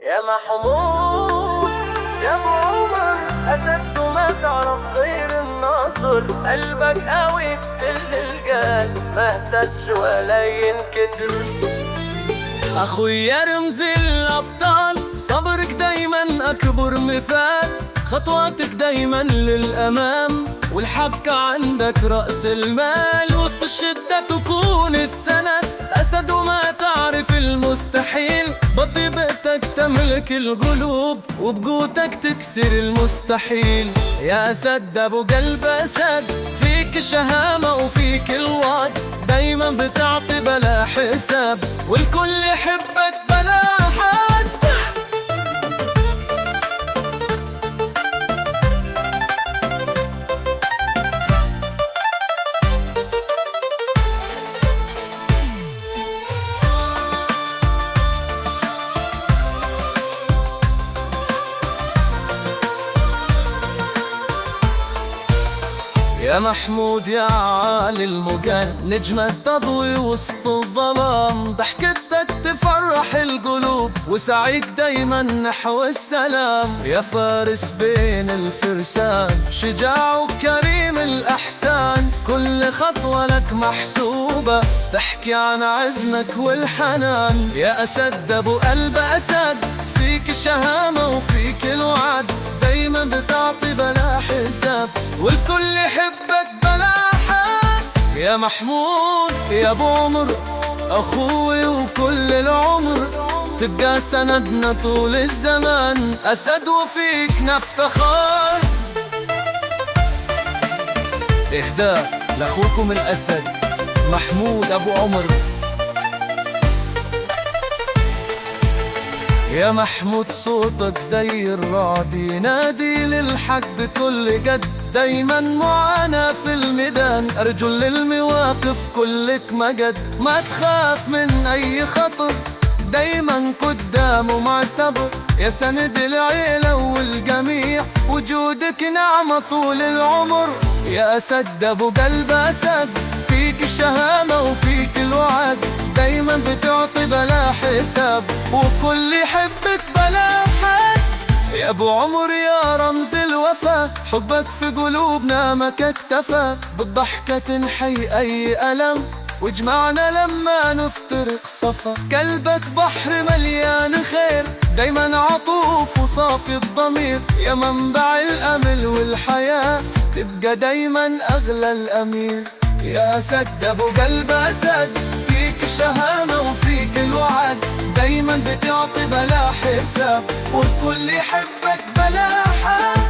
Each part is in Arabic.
يا محمود يا ابو عمر، اسد وما تعرف غير الناصر. قلبك قوي بكل الجال، ما اهتدش ولا ينكسر. اخويا رمز الابطال، صبرك دايما اكبر مثال. خطواتك دايما للامام، والحق عندك رأس المال. وسط الشدة تكون السند، أسد وما تعرف المستحيل. بطيبتك تملك القلوب، وبقوتك تكسر المستحيل. يا أسد أبو قلب أسد، فيك شهامة وفيك الوعد. دايما بتعطي بلا حساب، والكل يحبك بلا حد. يا محمود يا عالي المقام، نجمة تضوي وسط الظلام. ضحكتك تفرح القلوب، وسعيك دايما نحو السلام. يا فارس بين الفرسان، شجاع وكريم الأحسان. كل خطوة لك محسوبة، تحكي عن عزمك والحنان. يا أسد أبو قلب أسد، فيك الشهامة وفيك الوعد. دايما بتعطي بلا حساب، والكل يحبك بلا حد. يا محمود يا ابو عمر، اخوي وكل العمر. تبقى سندنا طول الزمان، اسد وفيك نفتخر. اهداء لاخوكم الاسد محمود ابو عمر. يا محمود صوتك زي الرعد، ينادي للحق بكل جد. دايما معانا في الميدان، أرجل للمواقف كلك مجد. ما تخاف من أي خطر، دايما قدامه معتبر. يا سند العيلة والجميع، وجودك نعمة طول العمر. يا أسد أبو قلب أسد، فيك الشهامة وفيك الوعد. دايما بتعطي بلا حساب، وكل يحبك بلا حد. يا ابو عمر يا رمز الوفا، حبك في قلوبنا ما اكتفى. بالضحكة تنحي اي ألم، واجمعنا لما نفترق صفا. قلبك بحر مليان خير، دايما عطوف وصافي الضمير. يا منبع الامل والحياة، تبقى دايما اغلى الامير. يا أسد أبو قلب أسد، فيك الشهامة وفيك الوعد. دايما بتعطي بلا حساب، والكل يحبك بلا حد.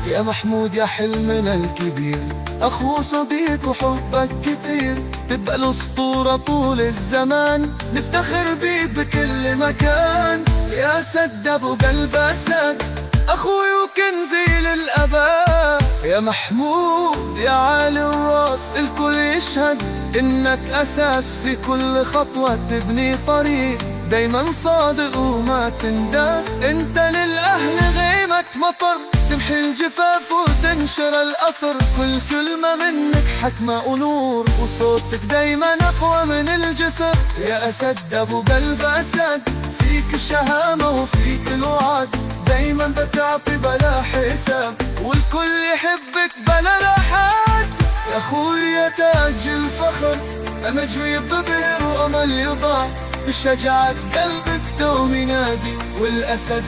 يا محمود يا حلمنا الكبير، أخو صديق وحبك كثير. تبقى الأسطورة طول الزمان، نفتخر بيك بكل مكان. يا أسد أبو قلب أسد، أخوي وكنزي للأباء. يا محمود يا عالي الراس، الكل يشهد إنك أساس. في كل خطوة تبني طريق، دايما صادق وما تنداس. انت للأهل غيمة مطر، تمحي الجفاف وتنشر الأثر. كل كلمة منك حكمة ونور، وصوتك دايما أقوى من الجسر. يا أسد أبو قلب أسد، فيك الشهامة وفيك الوعد. دايما بتعطي بلا حساب، والكل يحبك بلا حد. يا أخوي يا تاج الفخر، نجم يبهر وأمل يضاع. بشجاعة قلبك دوم ينادي، والأسد